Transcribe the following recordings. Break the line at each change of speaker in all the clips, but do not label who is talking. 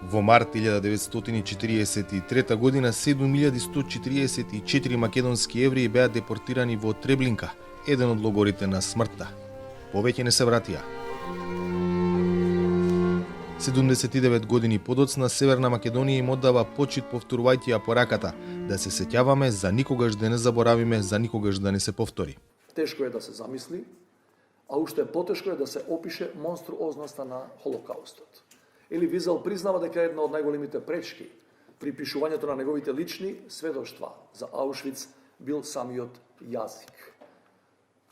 Во март 1943 година 7144 македонски евреи беа депортирани во Треблинка, еден од логорите на смртта. Повеќе не се вратија. 79 години подоцна Северна Македонија им оддава почит повторувајќи ја пораката да се сеќаваме за никогаш да не заборавиме, за никогаш да не се повтори.
Тешко е да се замисли, а уште потешко е да се опише монструозноста на Холокаустот. Ели Визел признава дека една од најголемите пречки при пишувањето на неговите лични сведоштва за Аушвиц бил самиот јазик.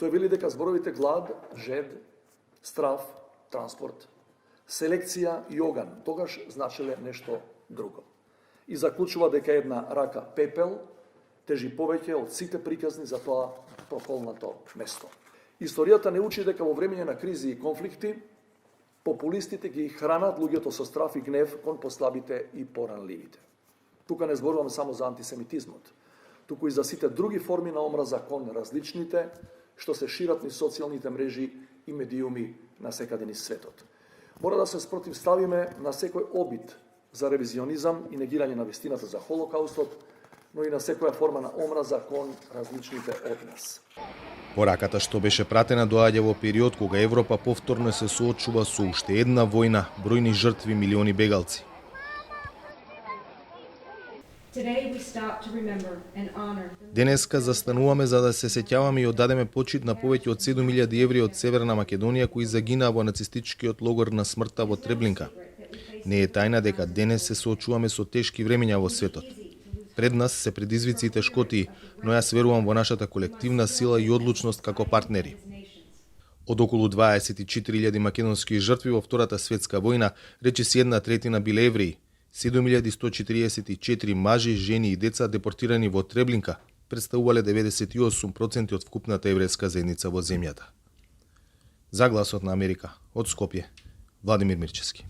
Тој вели дека зборовите глад, жед, страв, транспорт, селекција и оган тогаш значеле нешто друго. И заклучува дека една рака пепел тежи повеќе од сите приказни за тоа проколнато место. Историјата не учи дека во времење на кризи и конфликти популистите ги хранат луѓето со страф и гнев кон послабите и поранливите. Тука не зборувам само за антисемитизмот, туку и за сите други форми на омраза кон различните, што се шират низ социјалните мрежи и медиуми на секаде низ светот. Мора да се спротивставиме на секој обид за ревизионизам и негирање на вистината за Холокаустот, но и на секоја форма на омраза кон различните од нас.
Пораката што беше пратена доаѓа во период кога Европа повторно се соочува со уште една војна, бројни жртви, милиони бегалци. Денеска застануваме за да се сеќаваме и оддадеме почит на повеќе од 7000 евреи од Северна Македонија кои загинаа во нацистичкиот логор на смртта во Треблинка. Не е тајна дека денес се соочуваме со тешки времења во светот. Пред нас се предизвици и тешкоти, но јас верувам во нашата колективна сила и одлучност како партнери. Од околу 24.000 македонски жртви во Втората светска војна, речиси 1/3 биле евреи, 7144 мажи, жени и деца депортирани во Треблинка представувале 98% од вкупната еврејска заедница во земјата. За Гласот на Америка, од Скопје, Владимир Мирчевски.